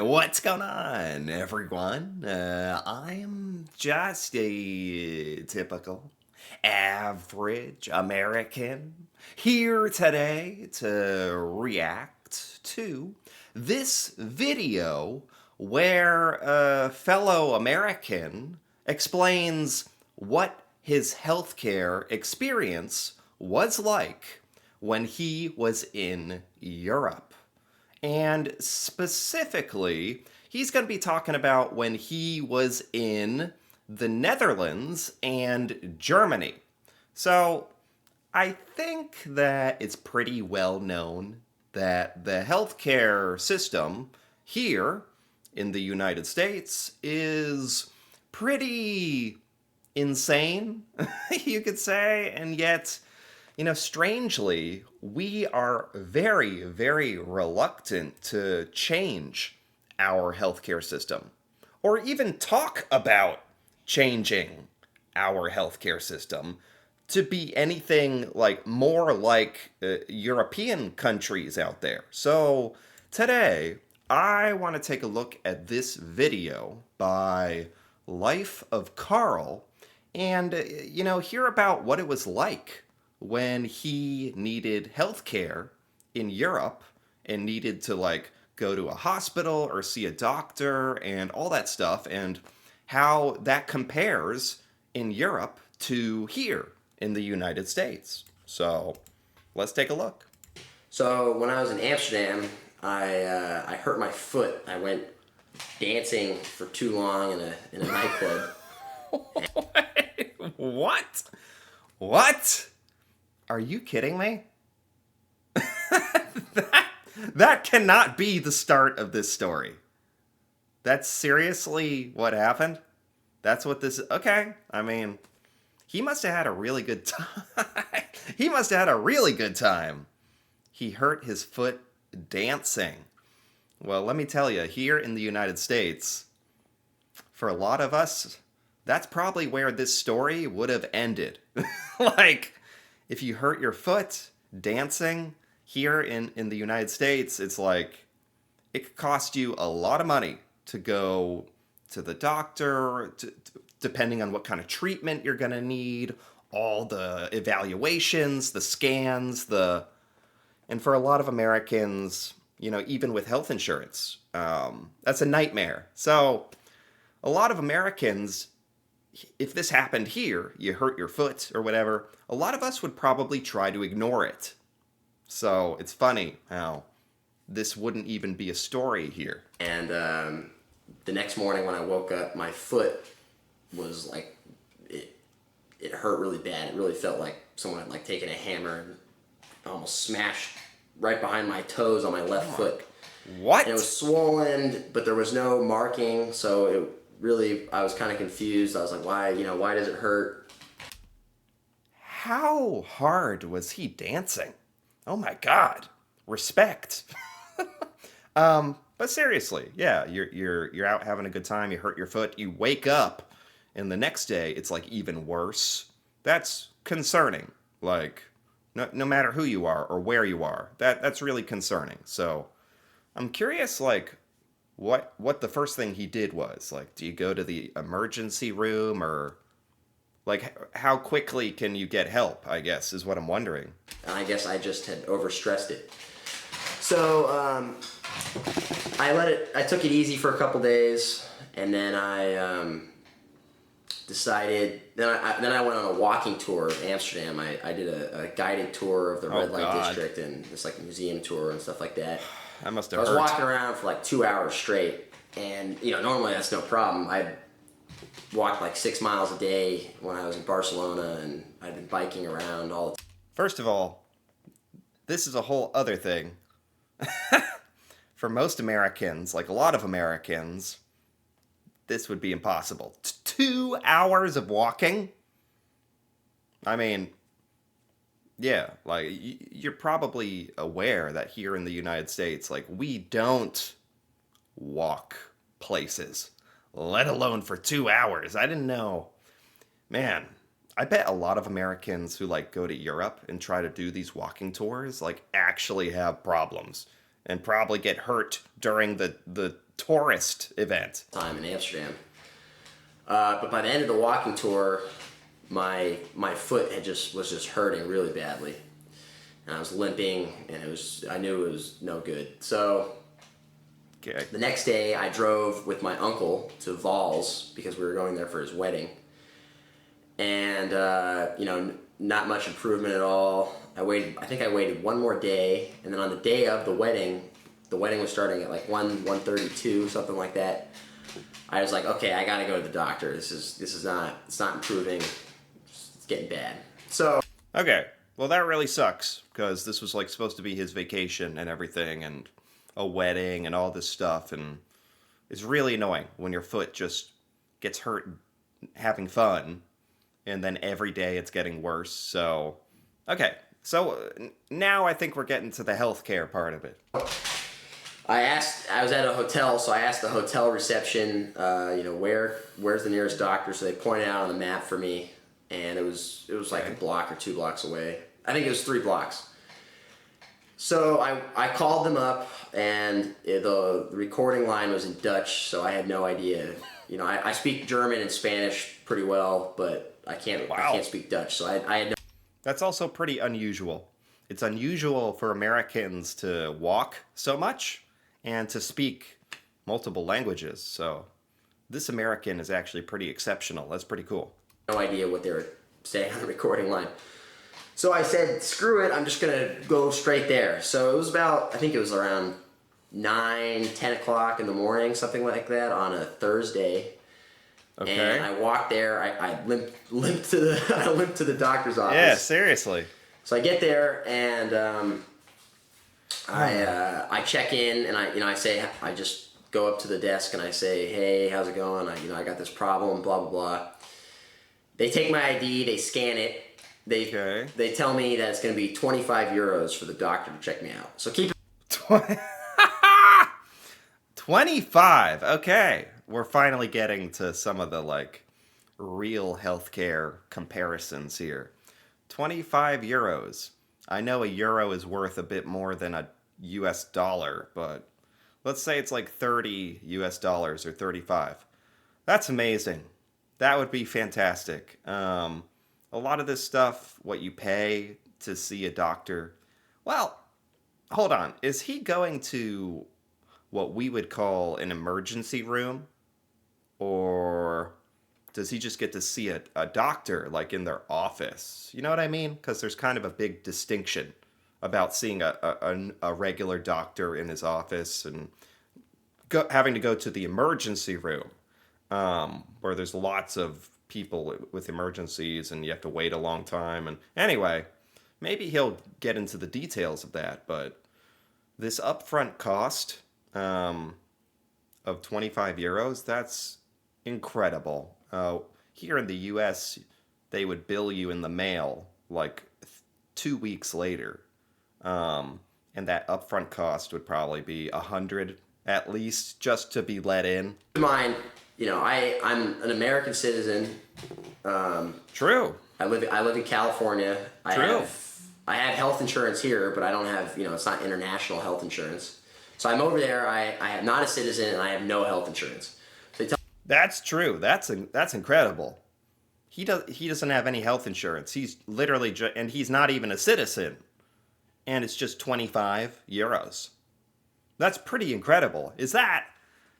What's going on, everyone? I'm just a typical, average American here today to react to this video where a fellow American explains what his healthcare experience was like when he was in Europe. And specifically, he's going to be talking about when he was in the Netherlands and Germany. So I think that it's pretty well known that the healthcare system here in the United States is pretty insane, you could say, and yet strangely, we are very, very reluctant to change our healthcare system or even talk about changing our healthcare system to be anything like more like European countries out there. So today, I want to take a look at this video by Life of Carl and, hear about what it was like when he needed healthcare in Europe and needed to go to a hospital or see a doctor and all that stuff, and how that compares in Europe to here in the United States. So let's take a look. So when I was in Amsterdam, I hurt my foot. I went dancing for too long in a nightclub. What? What? Are you kidding me? that cannot be the start of this story. That's seriously what happened? That's what this is? Okay. I mean, he must have had a really good time. He must have had a really good time. He hurt his foot dancing. Well, let me tell you, here in the United States, for a lot of us, that's probably where this story would have ended. If you hurt your foot dancing here in the United States, it's like it could cost you a lot of money to go to the doctor, depending on what kind of treatment you're going to need, all the evaluations, the scans, and for a lot of Americans, even with health insurance, that's a nightmare. So a lot of Americans, if this happened here, you hurt your foot or whatever, a lot of us would probably try to ignore it. So it's funny how this wouldn't even be a story here. And the next morning when I woke up, my foot was it hurt really bad. It really felt like someone had taken a hammer and almost smashed right behind my toes on my left foot. What? And it was swollen, but there was no marking, so it really, I was kind of confused. I was like, why does it hurt? How hard was he dancing? Oh my God. Respect. But seriously, yeah, you're out having a good time, you hurt your foot, you wake up, and the next day it's even worse. That's concerning. No matter who you are or where you are, that's really concerning. So I'm curious, what the first thing he did was. Do you go to the emergency room, or how quickly can you get help, I guess, is what I'm wondering. And I guess I just had overstressed it. So I took it easy for a couple days, and then I decided. Then I went on a walking tour of Amsterdam. I did a guided tour of the red light district and this museum tour and stuff like that. I must have I was hurt. walking around for 2 hours straight, and normally that's no problem. I walked 6 miles a day when I was in Barcelona, and I've been biking around all the time. First of all, this is a whole other thing. For most Americans, a lot of Americans, this would be impossible. 2 hours of walking? I mean, yeah, you're probably aware that here in the United States, we don't walk places, let alone for 2 hours. I didn't know. Man, I bet a lot of Americans who go to Europe and try to do these walking tours actually have problems and probably get hurt during the tourist event. time in Amsterdam. But by the end of the walking tour, my foot was just hurting really badly, and I was limping, and I knew it was no good. So Okay. the next day, I drove with my uncle to Valls because we were going there for his wedding, and not much improvement at all. I think I waited one more day, and then on the day of the wedding was starting at like 1:32, something like that. I was like, okay, I gotta go to the doctor. It's not improving. It's getting bad. So Okay. Well, that really sucks because this was like supposed to be his vacation and everything, and a wedding and all this stuff, and it's really annoying when your foot just gets hurt having fun, and then every day it's getting worse. So, okay. So now I think we're getting to the healthcare part of it. I was at a hotel, so I asked the hotel reception, where's the nearest doctor? So they pointed out on the map for me, and it was like a block or 2 blocks away. I think it was 3 blocks. So I called them up, and the recording line was in Dutch, so I had no idea. I speak German and Spanish pretty well, but I can't speak Dutch, so I had no. That's also pretty unusual. It's unusual for Americans to walk so much and to speak multiple languages. So this American is actually pretty exceptional. That's pretty cool. No idea what they were saying on the recording line. So I said, screw it, I'm just going to go straight there. So it was I think it was around 9, 10 o'clock in the morning, something like that, on a Thursday. Okay. And I walked there, I limped to the doctor's office. Yeah, seriously. So I get there, and I check in, and I just go up to the desk and I say, hey, how's it going? I got this problem, blah blah blah. They take my ID, they scan it, they tell me that it's going to be 25 euros for the doctor to check me out. So keep 25. Okay. We're finally getting to some of the real healthcare comparisons here. 25 euros. I know a euro is worth a bit more than a US dollar, but let's say it's like 30 US dollars or 35. That's amazing. That would be fantastic. A lot of this stuff, what you pay to see a doctor. Well, hold on. Is he going to what we would call an emergency room? Or does he just get to see a doctor like in their office? You know what I mean? Because there's kind of a big distinction about seeing a regular doctor in his office and having to go to the emergency room, where there's lots of people with emergencies and you have to wait a long time. And anyway, maybe he'll get into the details of that. But this upfront cost of 25 euros, that's incredible. Here in the US, they would bill you in the mail like 2 weeks later. And that upfront cost would probably be 100 at least just to be let in. mind, I'm an American citizen. True. I live in California. True. I have health insurance here, but I don't have, it's not international health insurance. So I'm over there. I am not a citizen, and I have no health insurance. So That's true. That's incredible. He doesn't have any health insurance. He's literally and he's not even a citizen. And it's just 25 euros. That's pretty incredible.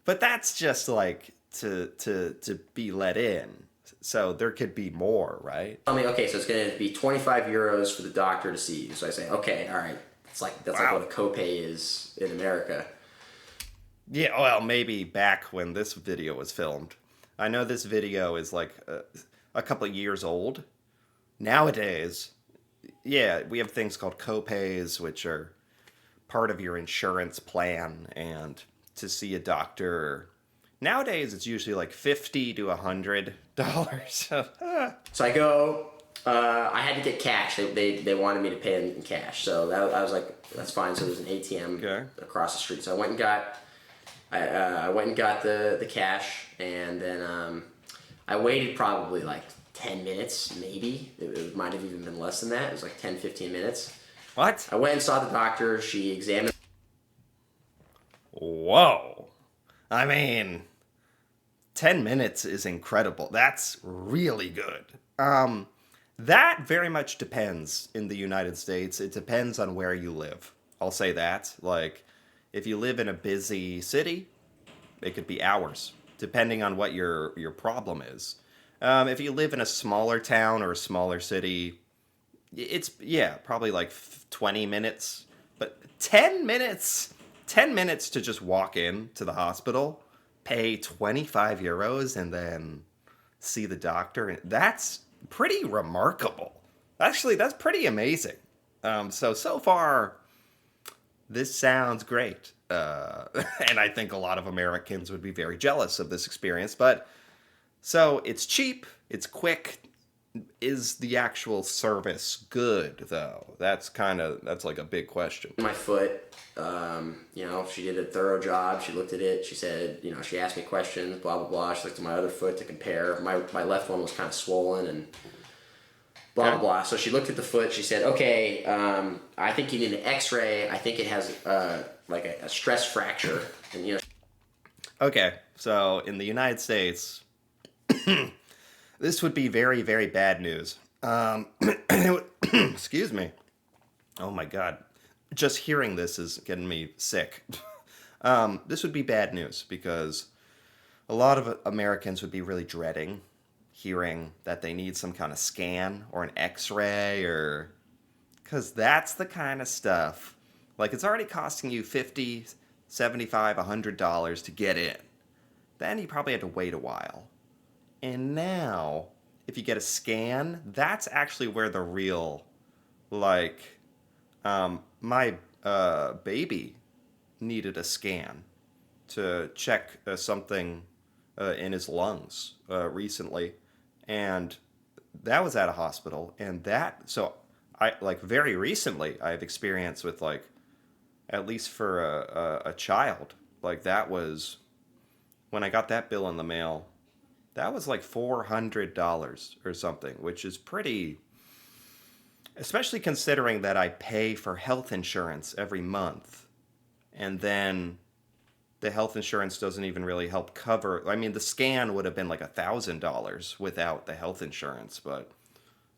But that's just like to be let in. So there could be more, right? tell me, okay, so it's going to be 25 euros for the doctor to see you. So I say, okay, all right. That's like what a copay is in America. Yeah, well, maybe back when this video was filmed. I know this video is like a couple of years old. Nowadays, yeah, we have things called copays, which are part of your insurance plan, and to see a doctor. Nowadays, it's usually like $50 to $100. So I go. I had to get cash. They wanted me to pay in cash. So I was like, that's fine. So there's an ATM across the street. So I went and got. I went and got the cash, and then I waited probably like 10 minutes, maybe. It might have even been less than that. It was like 10, 15 minutes. What? I went and saw the doctor. She examined. Whoa. I mean, 10 minutes is incredible. That's really good. That very much depends in the United States. It depends on where you live. I'll say that. Like, if you live in a busy city, it could be hours, depending on what your problem is. If you live in a smaller town or a smaller city, it's yeah, probably like 20 minutes, but 10 minutes, 10 minutes to just walk in to the hospital, pay 25 euros and then see the doctor. That's pretty remarkable. Actually, that's pretty amazing. So far, this sounds great. And I think a lot of Americans would be very jealous of this experience. But so it's cheap, it's quick. Is the actual service good though? That's like a big question. My foot, she did a thorough job. She looked at it. She said, she asked me questions, blah, blah, blah. She looked at my other foot to compare. My left one was kind of swollen and blah, blah, blah. So she looked at the foot. She said, okay, I think you need an x-ray. I think it has like a stress fracture. And, Okay, so in the United States, this would be very, very bad news. Excuse me. Oh my God. Just hearing this is getting me sick. This would be bad news because a lot of Americans would be really dreading hearing that they need some kind of scan or an x ray or. Because that's the kind of stuff. Like, it's already costing you 50, 75, $100 to get in. Then you probably had to wait a while. And now, if you get a scan, that's actually where the real, like, my baby needed a scan to check something in his lungs recently, and that was at a hospital. And so I like very recently I've experienced with like at least for a child like that was when I got that bill in the mail. That was like $400 or something, which is pretty, especially considering that I pay for health insurance every month. And then the health insurance doesn't even really help cover. I mean, the scan would have been like $1,000 without the health insurance. But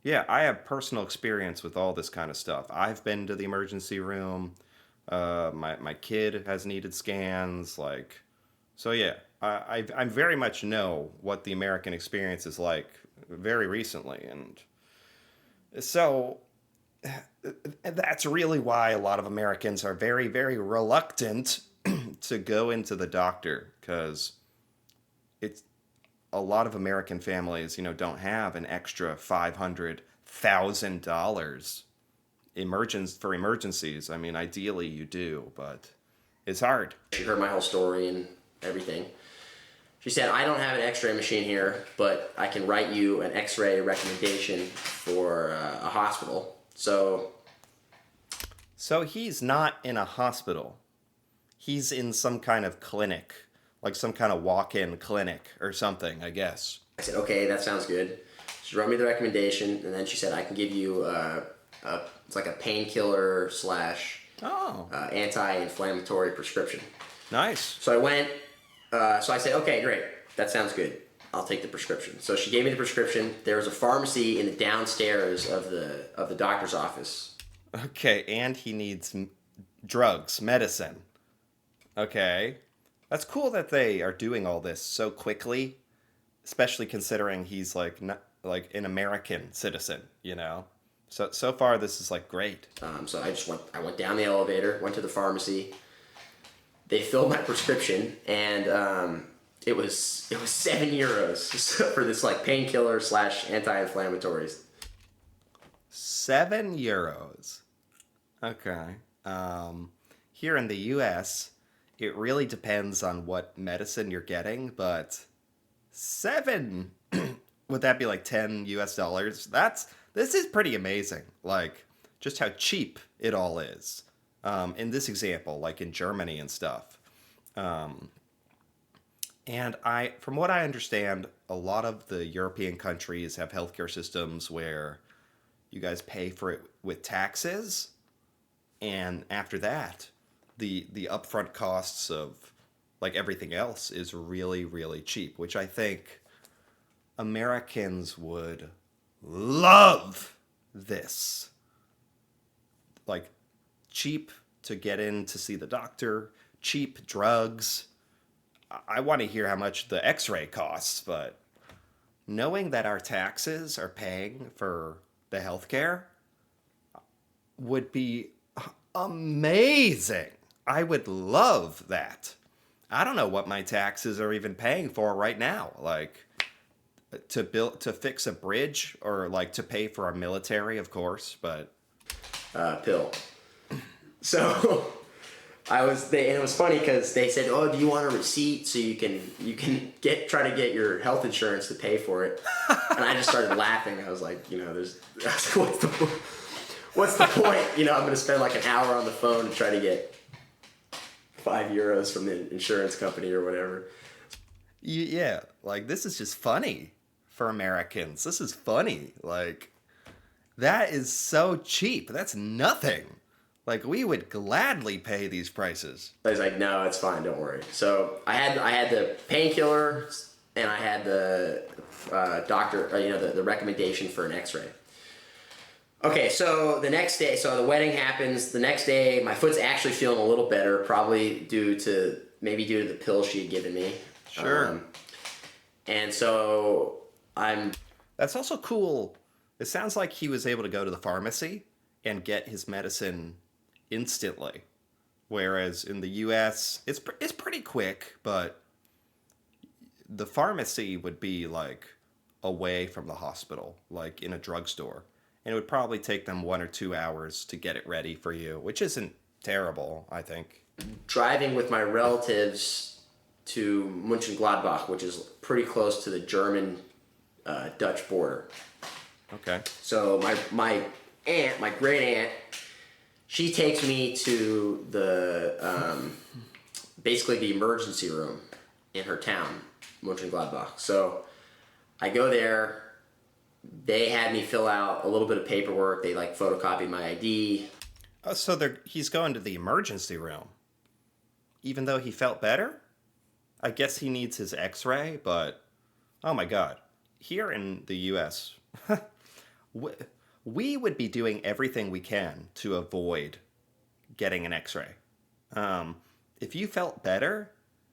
yeah, I have personal experience with all this kind of stuff. I've been to the emergency room. My kid has needed scans. Like, so yeah, I very much know what the American experience is like very recently, and so that's really why a lot of Americans are very, very reluctant to go into the doctor because it's a lot of American families, don't have an extra $500,000 for emergencies. I mean, ideally you do, but it's hard. she heard my whole story and everything. She said, I don't have an x-ray machine here, but I can write you an x-ray recommendation for a hospital. So he's not in a hospital. He's in some kind of clinic, like some kind of walk-in clinic or something, I guess. I said, okay, that sounds good. She wrote me the recommendation, and then she said, I can give you it's like a painkiller slash Oh, anti-inflammatory prescription. nice. So I went, so I said, okay, great. That sounds good. I'll take the prescription. So she gave me the prescription. There was a pharmacy in the downstairs of the doctor's office. Okay, and he needs drugs, medicine. Okay. That's cool that they are doing all this so quickly, especially considering he's like not, like an American citizen. So far this is like great. So I went down the elevator, went to the pharmacy. They filled my prescription, and it was €7 for this like painkiller slash anti-inflammatories. €7. Okay. Here in the US, it really depends on what medicine you're getting, but 7 would that be like 10 US dollars? This is pretty amazing. Like just how cheap it all is. In this example, like in Germany and stuff. And from what I understand, a lot of the European countries have healthcare systems where you guys pay for it with taxes, and after that, the upfront costs of like everything else is really, really cheap, which I think Americans would love this. Like, cheap to get in to see the doctor, cheap drugs. I want to hear how much the x ray costs, but knowing that our taxes are paying for the healthcare would be amazing. I would love that. I don't know what my taxes are even paying for right now. Like, to fix a bridge, or like to pay for our military, of course, but Pill. So and it was funny because they said, "Oh, do you want a receipt so you can try to get your health insurance to pay for it?" And I just started laughing. I was like, what's the point? I'm going to spend like an hour on the phone to try to get €5 from the insurance company or whatever. yeah, like this is just funny for Americans. This is funny. Like, that is so cheap. That's nothing. Like, we would gladly pay these prices. I was like, "No, it's fine. Don't worry." So I had the painkiller, and I had the doctor, the recommendation for an X-ray. Okay, so the next day, so the wedding happens. The next day, my foot's actually feeling a little better, probably due to the pill she had given me. Sure. And so That's also cool. It sounds like he was able to go to the pharmacy and get his medicine instantly. Whereas in the US, it's pretty quick, but the pharmacy would be like away from the hospital, like in a drugstore. And it would probably take them 1 or 2 hours to get it ready for you, which isn't terrible, I think. driving with my relatives to Mönchengladbach, which is pretty close to the German Dutch border. Okay. So my aunt, my great aunt, she takes me to the basically the emergency room in her town, Mönchengladbach. So I go there. They had me fill out a little bit of paperwork. They like photocopied my ID. Oh, so he's going to the emergency room, even though he felt better? I guess he needs his x-ray, but oh my God. Here in the US, we would be doing everything we can to avoid getting an x-ray. If you felt better,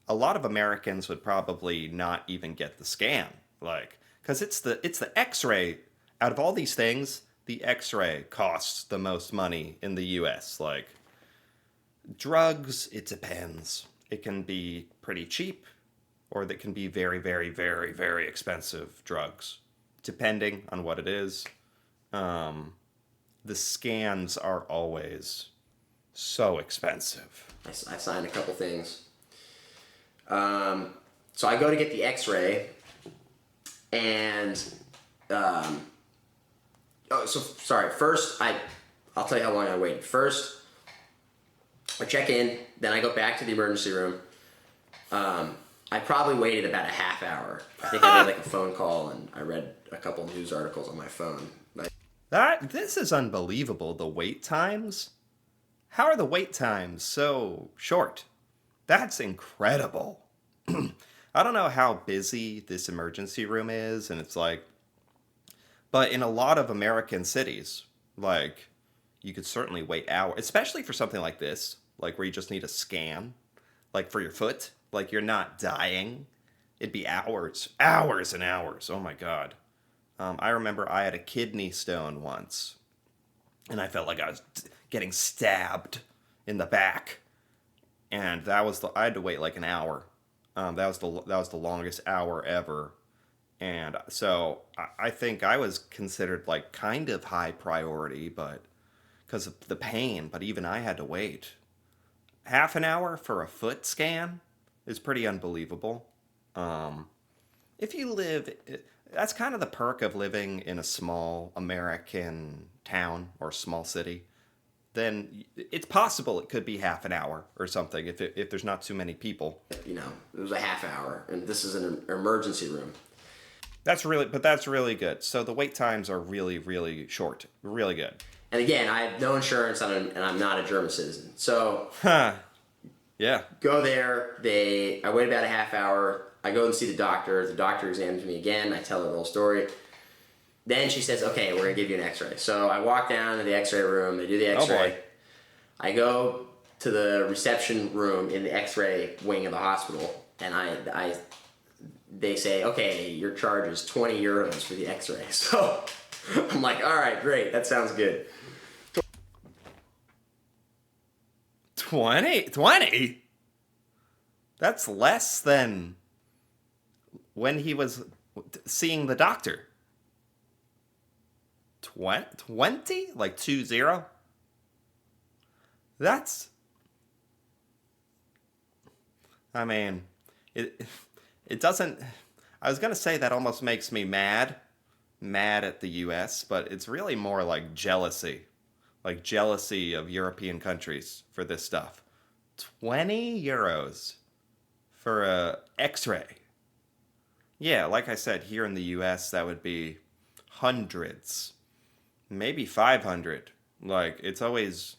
a lot of Americans would probably not even get the scan. Like, because it's the x-ray, out of all these things, the x-ray costs the most money in the US. Like, drugs, it depends. It can be pretty cheap, or that can be very, very, very, very expensive drugs, depending on what it is. The scans are always so expensive. I signed a couple things. So I go to get the x-ray, and first I'll tell you how long I waited. First, I check in, then I go back to the emergency room. I probably waited about a half hour. I think I did like a phone call, and I read a couple news articles on my phone. This is unbelievable, the wait times. How are the wait times so short? That's incredible. I don't know how busy this emergency room is, and it's like, but in a lot of American cities, like, you could certainly wait hours, especially for something like this, like where you just need a scan, like for your foot, like you're not dying. It'd be hours, hours and hours. Oh my God. I remember I had a kidney stone once, and I felt like I was getting stabbed in the back, and I had to wait like an hour. That was the longest hour ever, and so I think I was considered like kind of high priority, but because of the pain. But even I had to wait half an hour for a foot scan is pretty unbelievable. If you live, that's kind of the perk of living in a small American town or small city. Then it's possible it could be half an hour or something if there's not too many people. It was a half hour, and this is an emergency room. That's really good. So the wait times are really, really short. Really good. And again, I have no insurance, and I'm not a German citizen. So Yeah. Go there. I wait about a half hour. I go and see the doctor. The doctor examines me again. I tell her the whole story. Then she says, "Okay, we're gonna give you an X-ray." So I walk down to the X-ray room. They do the Oh X-ray. boy. I go to the reception room in the X-ray wing of the hospital, and they say, "Okay, your charge is 20 euros for the X-ray." So I'm like, "All right, great. That sounds good." 20? That's less than when he was seeing the doctor. 20? Like 20? That's, I mean, it it doesn't, I was going to say that almost makes me mad at the US, but it's really more like jealousy. Like jealousy of European countries for this stuff. 20 euros for a x-ray. Yeah, like I said, here in the US that would be hundreds, maybe 500. Like it's always,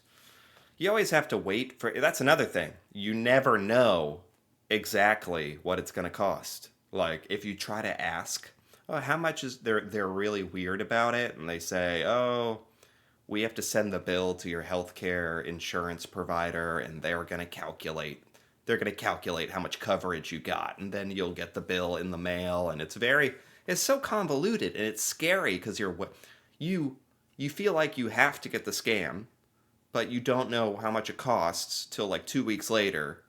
you always have to wait for, that's another thing. You never know exactly what it's going to cost. Like if you try to ask, oh, how much is, they're really weird about it and they say, "Oh, we have to send the bill to your healthcare insurance provider and they're going to calculate how much coverage you got, and then you'll get the bill in the mail." And it's so convoluted and it's scary because you you feel like you have to get the scan, but you don't know how much it costs till like 2 weeks later,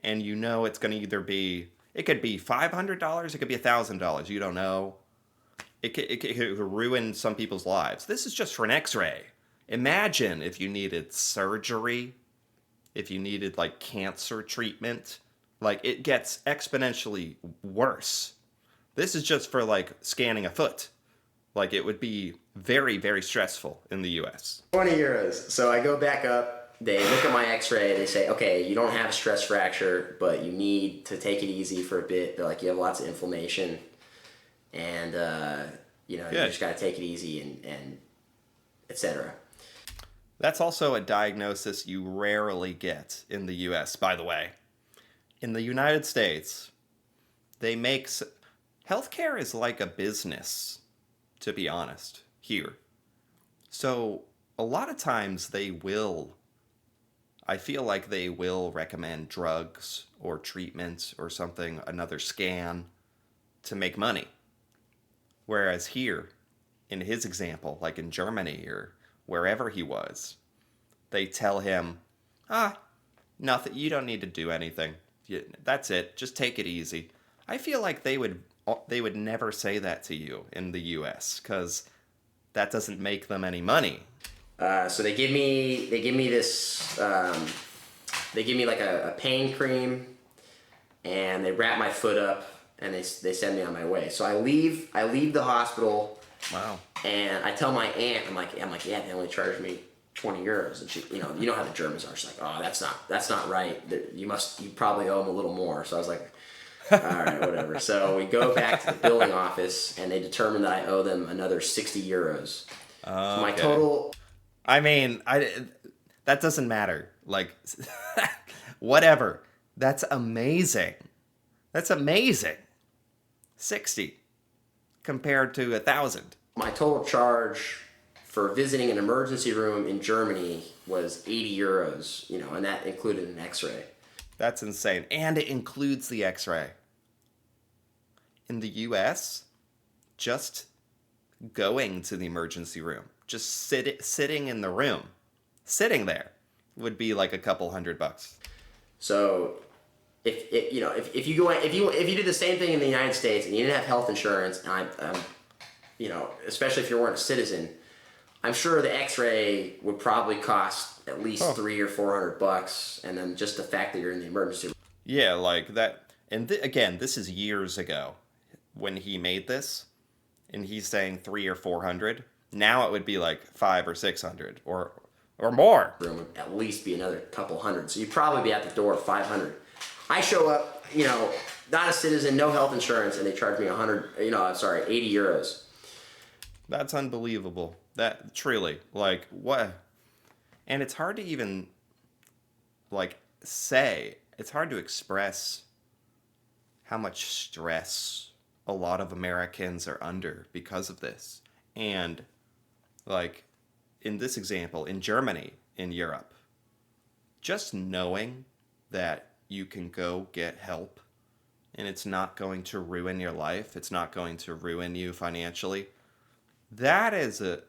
and you know it's going to either be, it could be $500, it could be $1,000. You don't know. It could ruin some people's lives. This is just for an X-ray. Imagine if you needed surgery, if you needed like cancer treatment. Like it gets exponentially worse. This is just for like scanning a foot. Like it would be very, very stressful in the US. 20 euros. So I go back up. They look at my X-ray. They say, "Okay, you don't have a stress fracture, but you need to take it easy for a bit. They're like, you have lots of inflammation, and you Good. just got to take it easy and etc." That's also a diagnosis you rarely get in the US, by the way. In the United States, they make healthcare is like a business, to be honest, here. So, a lot of times I feel like they will recommend drugs or treatments or something, another scan to make money. Whereas here, in his example, like in Germany or wherever he was, they tell him, "Ah, nothing, you don't need to do anything. That's it. Just take it easy." I feel like they would never say that to you in the US cuz that doesn't make them any money. So they give me this they give me like a pain cream, and they wrap my foot up, and they send me on my way. So I leave the hospital, Wow. and I tell my aunt, I'm like, "Yeah, they only charged me 20 euros." And she, you know how the Germans are. She's like, "Oh, that's not right. You probably owe them a little more." So I was like, "All right, whatever." So we go back to the billing office, and they determine that I owe them another 60 euros. So my Okay. total, I mean, that doesn't matter. Like whatever. That's amazing. That's amazing. 60 compared to 1,000. my total charge for visiting an emergency room in Germany was 80 euros, and that included an X-ray. That's insane. And it includes the x-ray. In the US, just going to the emergency room, just sitting in the room, sitting there would be like a couple $100. So if you go if you did the same thing in the United States and you didn't have health insurance, and especially if you weren't a citizen, I'm sure the X-ray would probably cost at least Oh. $300 or $400, and then just the fact that you're in the emergency room. Yeah, like that. And again, this is years ago when he made this, and he's saying 300 or 400. Now it would be like 500 or 600 or more. Would at least be another couple hundred. So you'd probably be at the door at 500. I show up, not a citizen, no health insurance, and they charge me 80 euros. That's unbelievable. That truly, like what? And it's hard to even like say it's hard to express how much stress a lot of Americans are under because of this. And like in this example, in Germany, in Europe, just knowing that you can go get help and it's not going to ruin your life, it's not going to ruin you financially. That is a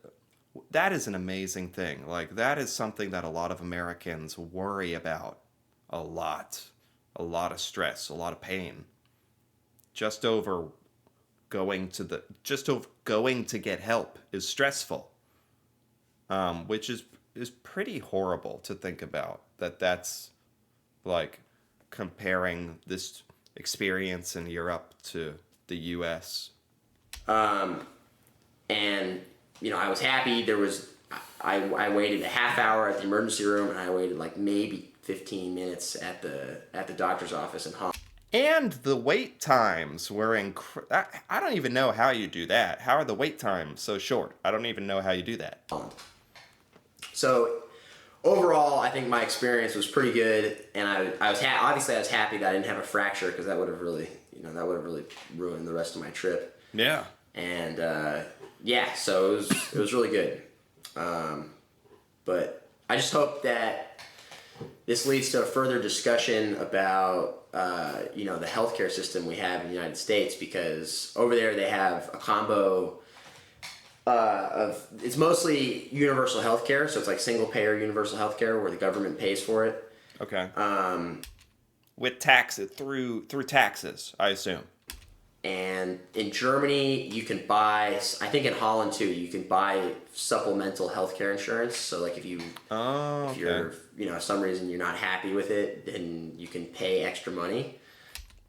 that is an amazing thing. Like that is something that a lot of Americans worry about a lot. A lot of stress, a lot of pain just over just over going to get help is stressful. Which is pretty horrible to think about that's like comparing this experience in Europe to the US. Um, and I was happy. I waited a half hour at the emergency room, and I waited like maybe 15 minutes at the doctor's office in Holland. And the wait times were I don't even know how you do that. How are the wait times so short? I don't even know how you do that. So overall, I think my experience was pretty good, and I was obviously I was happy that I didn't have a fracture, because that would have really ruined the rest of my trip. Yeah. And yeah, so it was really good. But I just hope that this leads to a further discussion about the healthcare system we have in the United States, because over there they have a combo of, it's mostly universal healthcare, so it's like single payer universal healthcare where the government pays for it. Okay. With taxes through taxes, I assume. And in Germany, you can buy, I think in Holland too, you can buy supplemental healthcare insurance. So like if you're, some reason you're not happy with it, then you can pay extra money.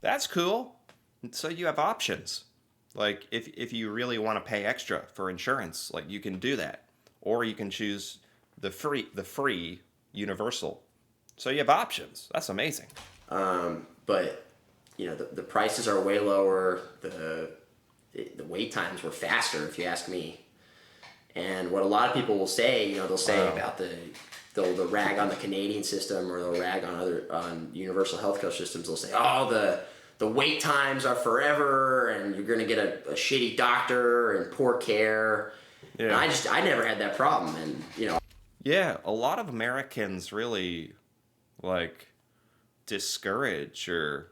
That's cool. So you have options. Like if you really want to pay extra for insurance, like you can do that. Or you can choose the free universal. So you have options. That's amazing. But the prices are way lower. The wait times were faster, if you ask me. And what a lot of people will say, they'll say about they'll rag on the Canadian system, or they'll rag on universal healthcare systems. They'll say, oh, the wait times are forever, and you're gonna get a shitty doctor and poor care. Yeah. And I never had that problem, and Yeah, a lot of Americans really discourage or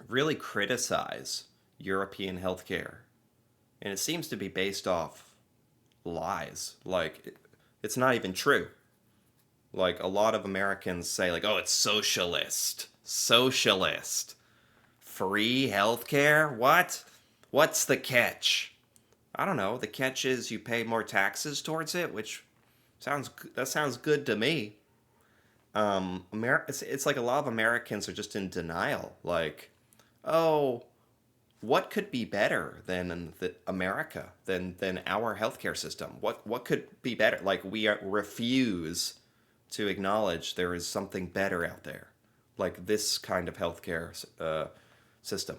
really criticize European healthcare, and it seems to be based off lies. It's not even true. Like a lot of Americans say, oh, it's socialist, free healthcare. What's the catch? I don't know. The catch is you pay more taxes towards it, which sounds good to me. It's like a lot of Americans are just in denial. Oh, what could be better than America, than our healthcare system? What could be better? We refuse to acknowledge there is something better out there, like this kind of healthcare system.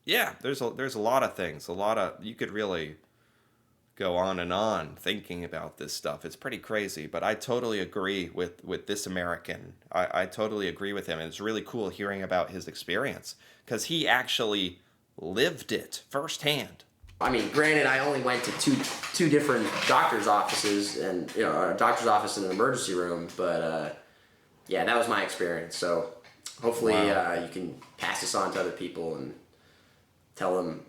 Yeah, there's a lot of things. You could really go on and on thinking about this stuff. It's pretty crazy, but I totally agree with this American. I totally agree with him, and it's really cool hearing about his experience because he actually lived it firsthand. I mean, granted, I only went to two different doctor's offices, and a doctor's office and an emergency room, but yeah, that was my experience. So hopefully, you can pass this on to other people and tell them,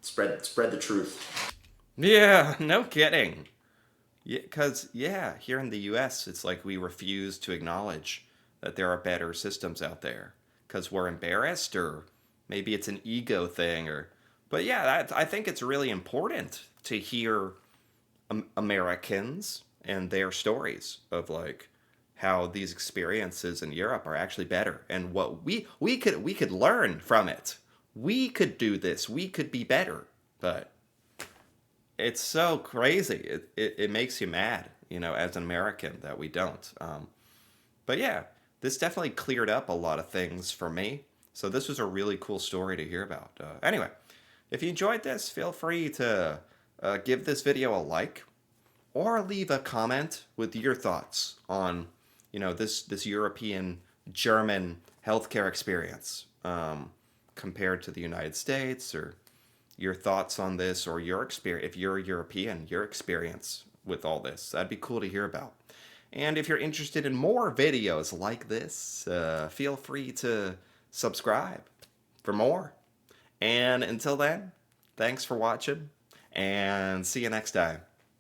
spread the truth. Yeah, no kidding. Yeah, because here in the U.S., it's like we refuse to acknowledge that there are better systems out there because we're embarrassed, or maybe it's an ego thing, But yeah, I think it's really important to hear Americans and their stories of how these experiences in Europe are actually better, and what we could learn from it. We could do this. We could be better, but it's so crazy. It makes you mad, as an American that we don't. But yeah, this definitely cleared up a lot of things for me. So this was a really cool story to hear about. Anyway, if you enjoyed this, feel free to give this video a like or leave a comment with your thoughts on this European German healthcare experience compared to the United States, or your thoughts on this, or your experience, if you're European, your experience with all this. That'd be cool to hear about. And if you're interested in more videos like this, feel free to subscribe for more. And until then, thanks for watching, and see you next time.